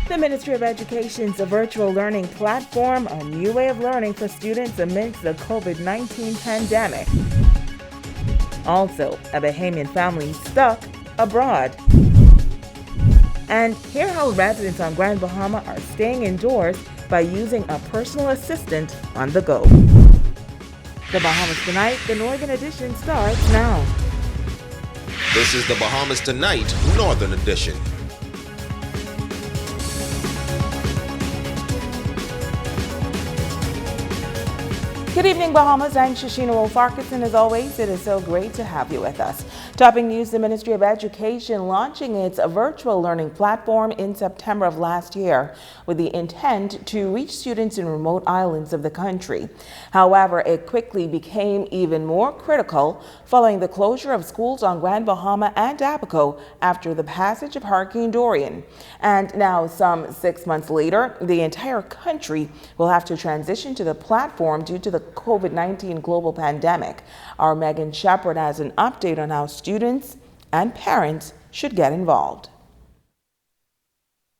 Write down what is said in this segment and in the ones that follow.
The Ministry of Education's virtual learning platform, a new way of learning for students amidst the COVID-19 pandemic. Also, a Bahamian family stuck abroad. And hear how residents on Grand Bahama are staying indoors by using a personal assistant on the go. The Bahamas Tonight, the Northern Edition starts now. This is the Bahamas Tonight, Northern Edition. Good evening, Bahamas. I'm Shashina Wolfarkison. As always, it is so great to have you with us. Topping news, the Ministry of Education launching its virtual learning platform in September of last year with the intent to reach students in remote islands of the country. However, it quickly became even more critical following the closure of schools on Grand Bahama and Abaco after the passage of Hurricane Dorian. And now, some 6 months later, the entire country will have to transition to the platform due to the COVID-19 global pandemic. Our Megan Shepard has an update on how students and parents should get involved.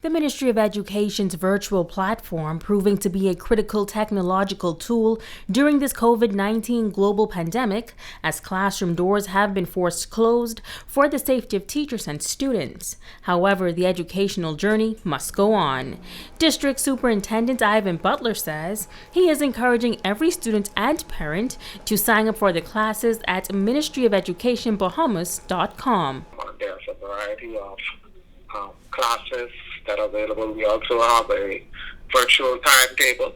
The Ministry of Education's virtual platform proving to be a critical technological tool during this COVID-19 global pandemic, as classroom doors have been forced closed for the safety of teachers and students. However, the educational journey must go on. District Superintendent Ivan Butler says he is encouraging every student and parent to sign up for the classes at ministryoфeducationbahamas.com. There's a variety of classes that are available. We also have a virtual timetable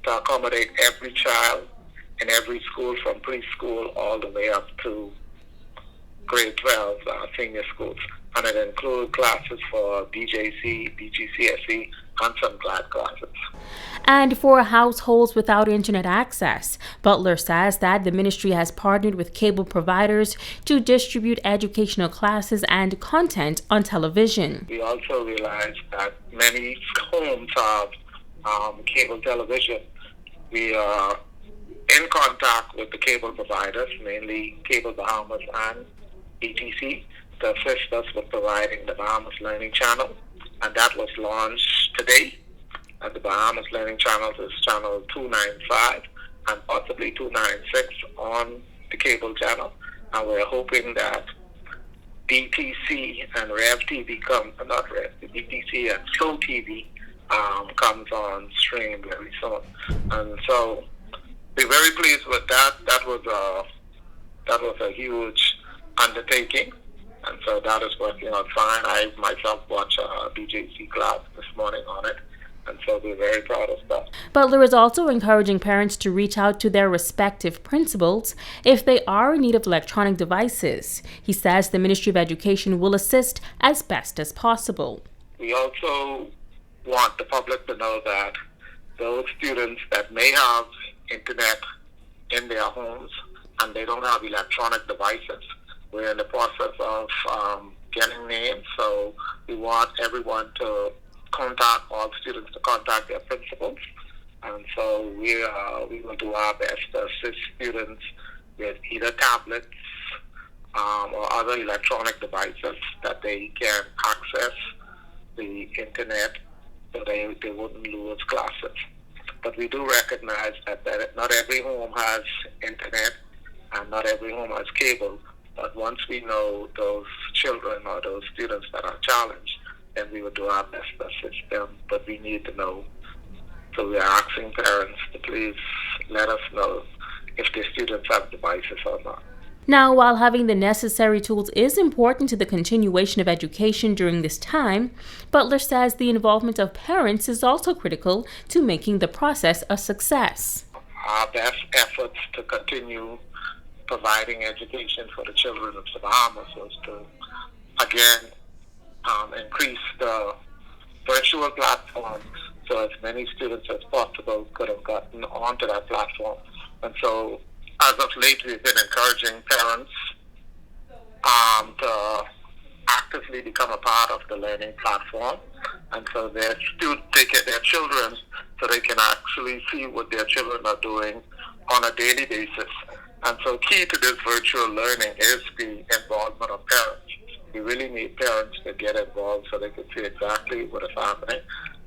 to accommodate every child in every school from preschool all the way up to grade 12 senior schools. And it includes classes for BJC, BGCSE, and some GLAD classes. And for households without internet access, Butler says that the ministry has partnered with cable providers to distribute educational classes and content on television. We also realize that many homes have cable television. We are in contact with the cable providers, mainly Cable Bahamas and ETC, to assist us with providing the Bahamas Learning Channel. And that was launched today. And the Bahamas Learning Channel is channel 295 and possibly 296 on the cable channel. And we're hoping that DTC and Rev TV DTC and Slow TV comes on stream very soon. And so we're very pleased with that. That was a huge undertaking. And so that is working out fine. I myself watched a BJC class this morning on it. And so we're very proud of that. Butler is also encouraging parents to reach out to their respective principals if they are in need of electronic devices. He says the Ministry of Education will assist as best as possible. We also want the public to know that those students that may have internet in their homes and they don't have electronic devices, we're in the process of getting names, so we want everyone to contact all students to contact their principals. And so we will do our best to assist students with either tablets or other electronic devices that they can access the internet so they wouldn't lose classes. But we do recognize that not every home has internet and not every home has cable. But once we know those children or those students that are challenged, then we will do our best to assist them. But we need to know. So we are asking parents to please let us know if their students have devices or not. Now, while having the necessary tools is important to the continuation of education during this time, Butler says the involvement of parents is also critical to making the process a success. Our best efforts to continue providing education for the children of the Bahamas was to, again, increase the virtual platform so as many students as possible could have gotten onto that platform. And so, as of late, we've been encouraging parents to actively become a part of the learning platform. And so they take their children so they can actually see what their children are doing on a daily basis. And so key to this virtual learning is the involvement of parents. We really need parents to get involved so they can see exactly what is happening.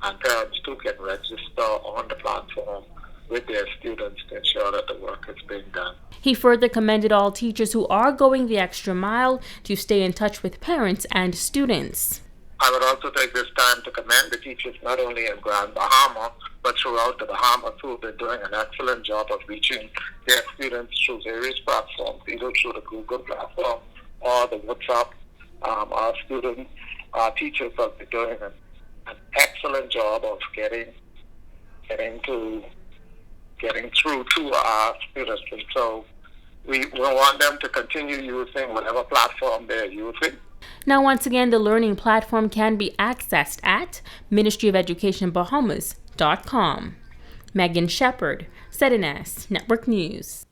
and parents too can register on the platform with their students to ensure that the work is being done. He further commended all teachers who are going the extra mile to stay in touch with parents and students. I would also take this time to commend the teachers not only in Grand Bahama, but throughout the Bahamas, who have been doing an excellent job of reaching their students through various platforms, either through the Google platform or the WhatsApp. Our students, our teachers have been doing an excellent job of getting through to our students. And so we want them to continue using whatever platform they're using. Now, once again, the learning platform can be accessed at ministryoфeducationbahamas.com. Megan Shepard, ZNS Network News.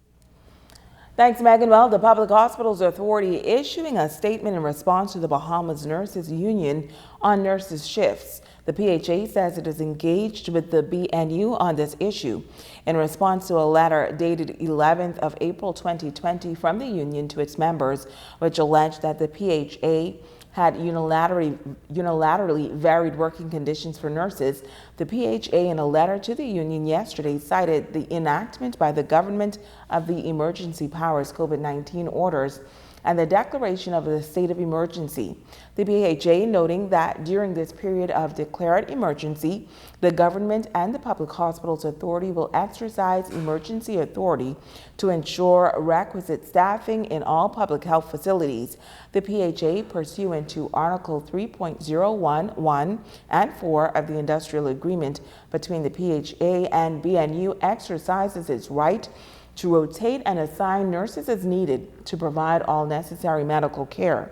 Thanks, Megan. Well, the Public Hospitals Authority issuing a statement in response to the Bahamas Nurses Union on nurses' shifts. The PHA says it is engaged with the BNU on this issue in response to a letter dated 11th of April 2020 from the union to its members, which alleged that the PHA had unilaterally varied working conditions for nurses. The PHA, in a letter to the union yesterday, cited the enactment by the government of the emergency powers COVID-19 orders and the declaration of the state of emergency. The BHA noting that during this period of declared emergency, the government and the Public Hospitals Authority will exercise emergency authority to ensure requisite staffing in all public health facilities. The PHA, pursuant to Article 3.011 and 4 of the Industrial Agreement between the PHA and BNU, exercises its right to rotate and assign nurses as needed to provide all necessary medical care.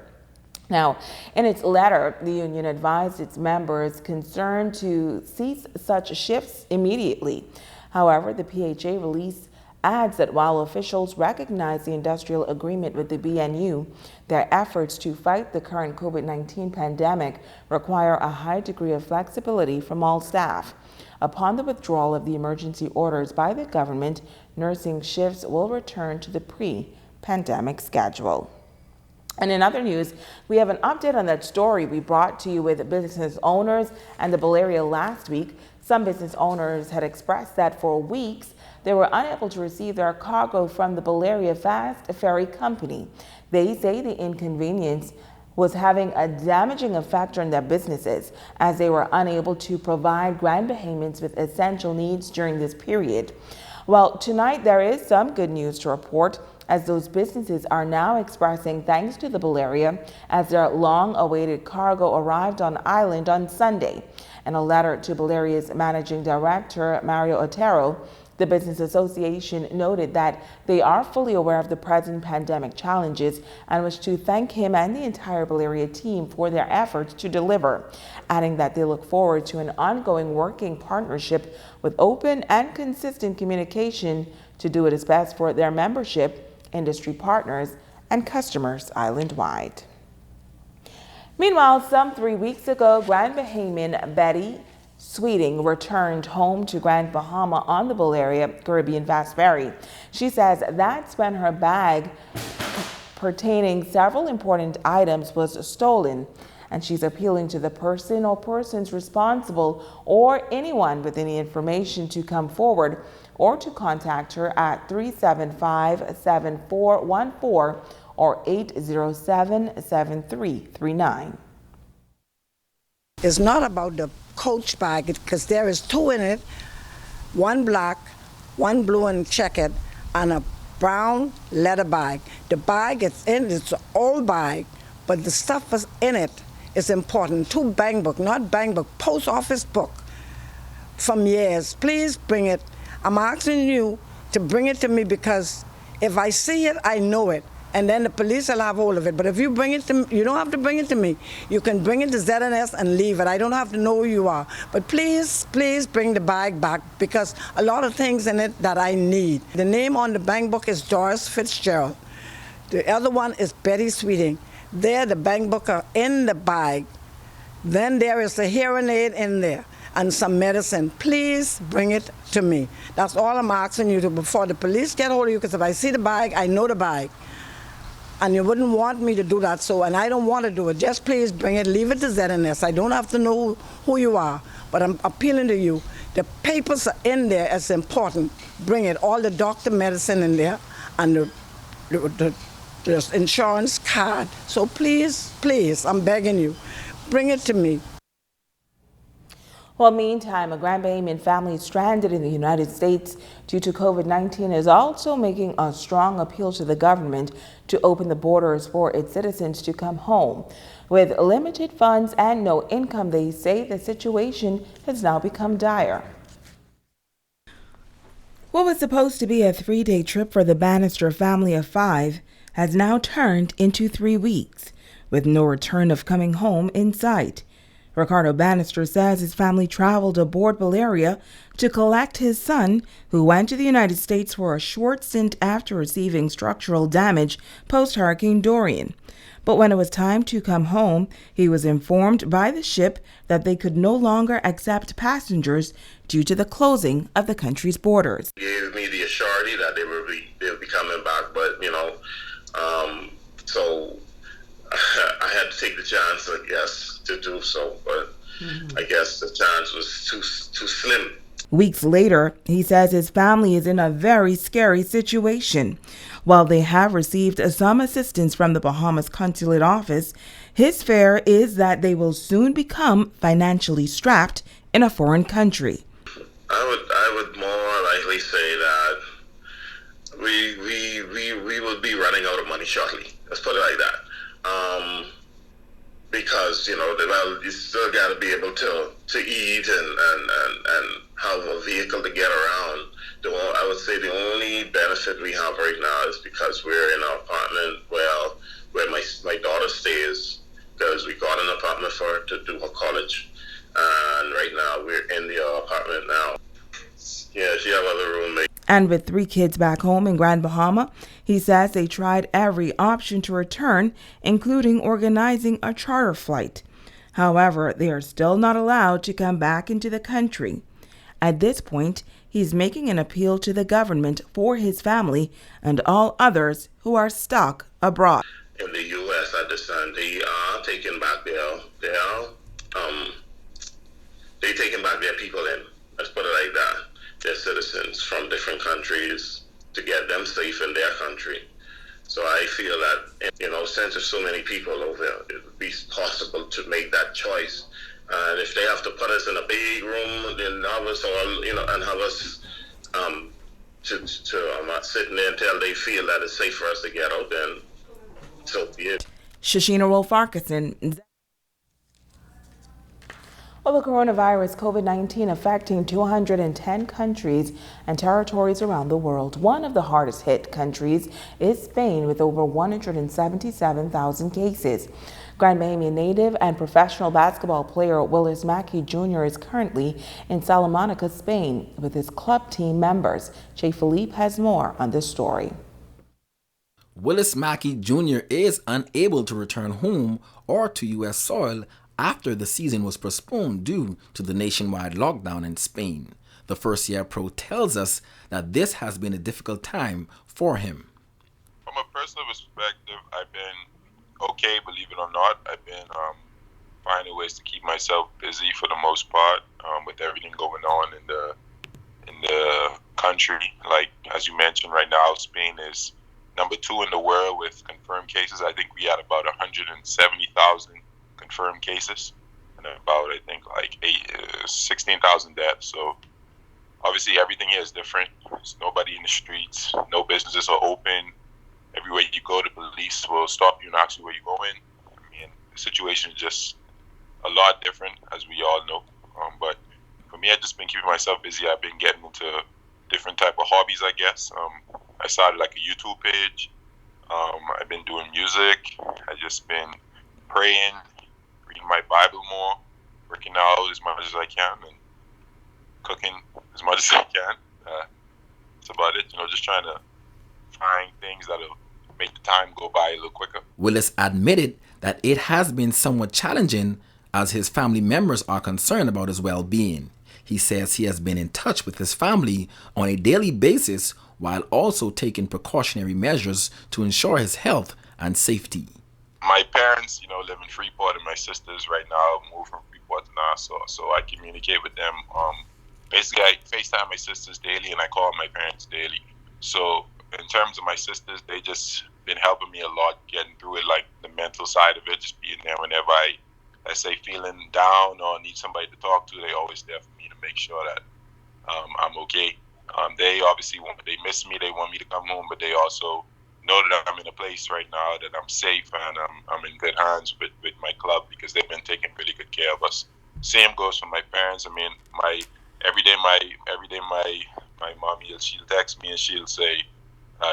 Now, in its letter, the union advised its members concerned to cease such shifts immediately. However, the PHA release adds that while officials recognize the industrial agreement with the BNU, their efforts to fight the current COVID-19 pandemic require a high degree of flexibility from all staff. Upon the withdrawal of the emergency orders by the government, nursing shifts will return to the pre-pandemic schedule. And in other news, we have an update on that story we brought to you with business owners and the Bay Area last week. Some business owners had expressed that for weeks they were unable to receive their cargo from the Bay Area Fast Ferry Company. They say the inconvenience was having a damaging effect on their businesses as they were unable to provide Grand Bahamians with essential needs during this period. Well, tonight there is some good news to report, as those businesses are now expressing thanks to the Bay Area as their long-awaited cargo arrived on island on Sunday. In a letter to Bay Area's Managing Director, Mario Otero, the Business Association noted that they are fully aware of the present pandemic challenges and wish to thank him and the entire Bay Area team for their efforts to deliver, adding that they look forward to an ongoing working partnership with open and consistent communication to do its best for their membership, industry partners, and customers island-wide. Meanwhile, some 3 weeks ago, Grand Bahamian Betty Sweeting returned home to Grand Bahama on the Bay Area Caribbean Fast Ferry. She says that's when her bag pertaining several important items was stolen, and she's appealing to the person or persons responsible or anyone with any information to come forward or to contact her at 375-7414 or 807-7339. It's not about the Coach bag, because there is two in it, one black, one blue and checkered, and a brown leather bag. The bag it's in, it's an old bag, but the stuff was in it is important. 2 bank book, not bank book, post office book from years. Please bring it. I'm asking you to bring it to me, because if I see it, I know it. And then the police will have hold of it. But if you bring it to me, you don't have to bring it to me. You can bring it to ZNS and leave it. I don't have to know who you are. But please, please bring the bag back, because a lot of things in it that I need. The name on the bank book is Doris Fitzgerald. The other one is Betty Sweeting. There, the bank book are in the bag. Then there is a hearing aid in there and some medicine. Please bring it to me. That's all I'm asking you to before the police get hold of you, because if I see the bag, I know the bag. And you wouldn't want me to do that, and I don't want to do it. Just please bring it, leave it to ZNS. I don't have to know who you are. But I'm appealing to you. The papers are in there as important. Bring it, all the doctor medicine in there and the insurance card. So please, please, I'm begging you, bring it to me. Well, meantime, a Grand Bahamian family stranded in the United States due to COVID-19 is also making a strong appeal to the government to open the borders for its citizens to come home. With limited funds and no income, they say the situation has now become dire. What was supposed to be a 3-day trip for the Bannister family of 5 has now turned into 3 weeks, with no return of coming home in sight. Ricardo Bannister says his family traveled aboard Valeria to collect his son, who went to the United States for a short stint after receiving structural damage post-Hurricane Dorian. But when it was time to come home, he was informed by the ship that they could no longer accept passengers due to the closing of the country's borders. Gave me the assurity that they'll be coming back, but so I had to take the chance, I guess, to do so, but I guess the chance was too slim. Weeks later, he says his family is in a very scary situation. While they have received some assistance from the Bahamas Consulate Office, his fear is that they will soon become financially strapped in a foreign country. I would more likely say that we will be running out of money shortly. Let's put it like that. Because you still got to be able to eat and have a vehicle to get around. I would say the only benefit we have right now is because we're in an apartment where my daughter stays, because we got an apartment for her to do her college, and right now we're in the apartment now. Yeah, she have other roommates. And with 3 kids back home in Grand Bahama, he says they tried every option to return, including organizing a charter flight. However, they are still not allowed to come back into the country. At this point, he's making an appeal to the government for his family and all others who are stuck abroad. In the U.S., I understand they are taking back they're taking back their people in. Let's put it like that. Their citizens from different countries to get them safe in their country. So I feel that, since there's so many people over there, it would be possible to make that choice. And if they have to put us in a big room, then have us all, and have us sitting there until they feel that it's safe for us to get out, then so be it. Shashina Wolf-Farquharson. Well, the coronavirus COVID-19 affecting 210 countries and territories around the world. One of the hardest hit countries is Spain, with over 177,000 cases. Grand Bahamian native and professional basketball player Willis Mackey Jr. is currently in Salamanca, Spain, with his club team members. Che Philippe has more on this story. Willis Mackey Jr. is unable to return home or to U.S. soil after the season was postponed due to the nationwide lockdown in Spain. The first-year pro tells us that this has been a difficult time for him. From a personal perspective, I've been okay, believe it or not. I've been finding ways to keep myself busy for the most part, with everything going on in the country. Like, as you mentioned, right now, Spain is number 2 in the world with confirmed cases. I think we had about 170,000 confirmed cases and about, I think, like 16,000 deaths. So obviously everything here is different. There's nobody in the streets. No businesses are open. Everywhere you go, the police will stop you and ask you where you're going. I mean, the situation is just a lot different, as we all know. But for me, I've just been keeping myself busy. I've been getting into different type of hobbies, I guess. I started like a YouTube page. I've been doing music. I've just been praying, reading my Bible more, working out as much as I can, and cooking as much as I can. That's about it. Just trying to find things that'll make the time go by a little quicker. Willis admitted that it has been somewhat challenging as his family members are concerned about his well-being. He says he has been in touch with his family on a daily basis while also taking precautionary measures to ensure his health and safety. my parents, live in Freeport, and my sisters right now moved from Freeport to Nassau, so I communicate with them. Basically, I FaceTime my sisters daily, and I call my parents daily. So in terms of my sisters, they just been helping me a lot getting through it, like the mental side of it, just being there whenever I say feeling down or need somebody to talk to. They always there for me to make sure that I'm okay. They obviously they miss me. They want me to come home, but they also know that I'm in a place right now that I'm safe and I'm in good hands with my club, because they've been taking really good care of us. Same goes for my parents. I mean, every day my mommy, she'll text me and she'll say,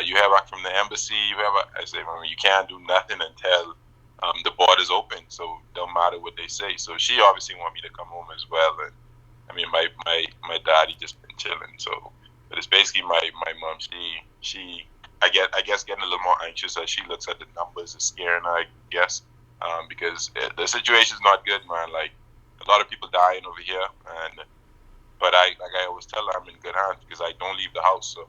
"You have back from the embassy? I say, "Mommy, you can't do nothing until the border's open. So don't matter what they say." So she obviously want me to come home as well. And I mean, my daddy just been chilling. So, but it's basically my mom. She I guess getting a little more anxious as she looks at the numbers is scaring her, I guess, because the situation's not good, man. Like, a lot of people dying over here, but I always tell her I'm in good hands because I don't leave the house, so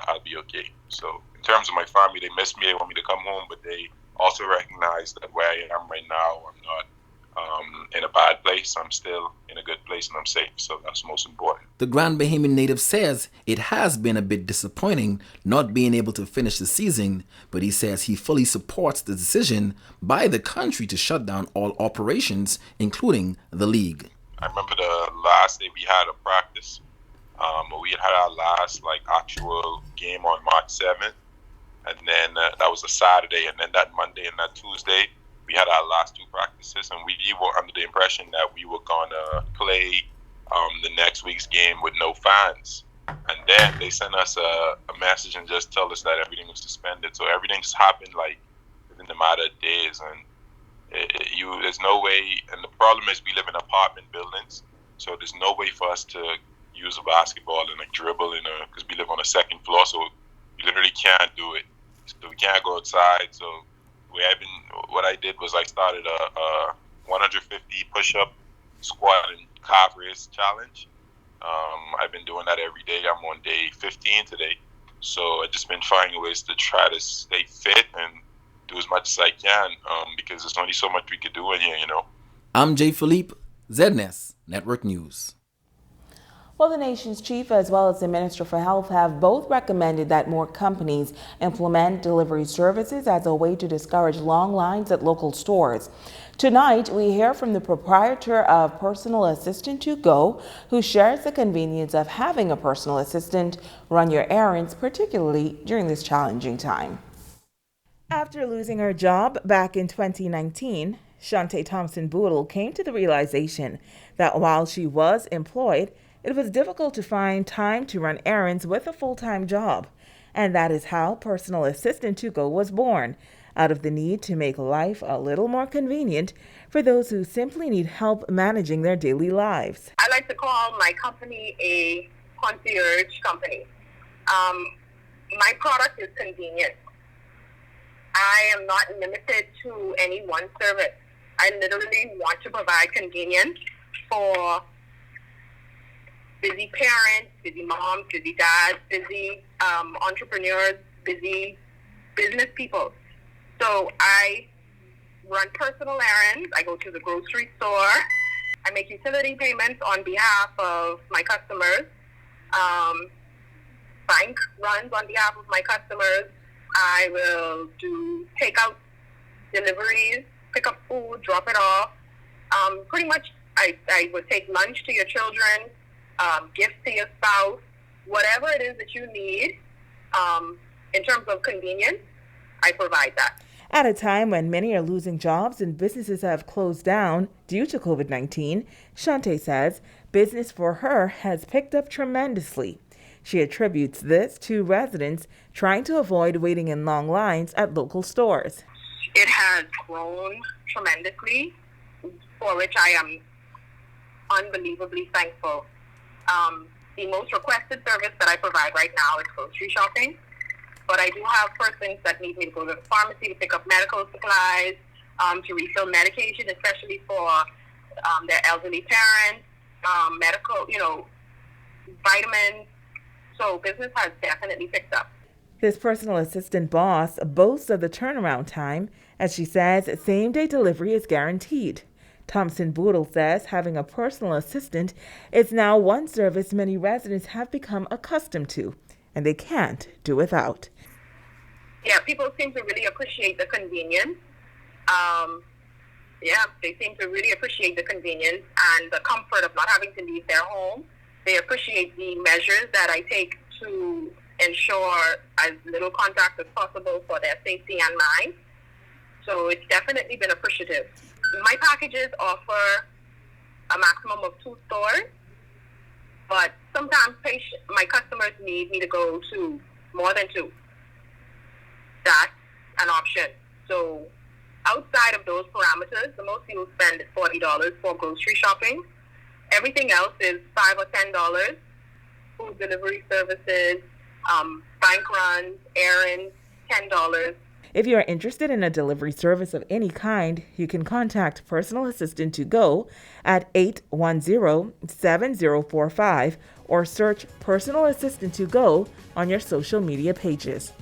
I'll be okay. So in terms of my family, they miss me, they want me to come home, but they also recognize that where I am right now, I'm not in a bad place. I'm still in a good place and I'm safe, so that's most important. The Grand Bahamian native says it has been a bit disappointing not being able to finish the season, but he says he fully supports the decision by the country to shut down all operations, including the league. I remember the last day we had a practice. We had our last actual game on March 7th, and then that was a Saturday, and then that Monday and that Tuesday we had our last 2 practices, and we were under the impression that we were gonna play the next week's game with no fans. And then they sent us a message and just told us that everything was suspended. So everything just happened within a matter of days, and there's no way. And the problem is we live in apartment buildings, so there's no way for us to use a basketball and dribble because we live on a 2nd floor, so you literally can't do it. So we can't go outside. So what I did was I started a 150 push-up, squat, and calf raise challenge. I've been doing that every day. I'm on day 15 today. So I've just been finding ways to try to stay fit and do as much as I can because there's only so much we could do in here, I'm Jay Philippe, ZNS Network News. Well, the nation's chief as well as the Minister for Health have both recommended that more companies implement delivery services as a way to discourage long lines at local stores. Tonight, we hear from the proprietor of Personal Assistant to Go, who shares the convenience of having a personal assistant run your errands, particularly during this challenging time. After losing her job back in 2019, Shante Thompson-Boodle came to the realization that while she was employed, it was difficult to find time to run errands with a full-time job. And that is how Personal Assistant to Go was born, out of the need to make life a little more convenient for those who simply need help managing their daily lives. I like to call my company a concierge company. My product is convenient. I am not limited to any one service. I literally want to provide convenience for busy parents, busy moms, busy dads, busy entrepreneurs, busy business people. So I run personal errands. I go to the grocery store. I make utility payments on behalf of my customers. Bank runs on behalf of my customers. I will do takeout deliveries, pick up food, drop it off. Pretty much I would take lunch to your children, gifts to your spouse, whatever it is that you need in terms of convenience, I provide that. At a time when many are losing jobs and businesses have closed down due to COVID-19, Shante says business for her has picked up tremendously. She attributes this to residents trying to avoid waiting in long lines at local stores. It has grown tremendously, for which I am unbelievably thankful. The most requested service that I provide right now is grocery shopping, but I do have persons that need me to go to the pharmacy to pick up medical supplies, to refill medication, especially for their elderly parents, medical, vitamins. So business has definitely picked up. This personal assistant boss boasts of the turnaround time As she says, same-day delivery is guaranteed. Thompson Boodle says having a personal assistant is now one service many residents have become accustomed to, and they can't do without. Yeah, people seem to really appreciate the convenience. They seem to really appreciate the convenience and the comfort of not having to leave their home. They appreciate the measures that I take to ensure as little contact as possible for their safety and mine. So it's definitely been appreciative. My packages offer a maximum of 2 stores, but sometimes my customers need me to go to more than 2. That's an option. So outside of those parameters, the most people spend is $40 for grocery shopping. Everything else is $5 or $10. Food delivery services, bank runs, errands, $10. If you are interested in a delivery service of any kind, you can contact Personal Assistant to Go at 810-7045 or search Personal Assistant to Go on your social media pages.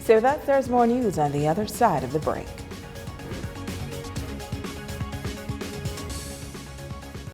So there's more news on the other side of the break.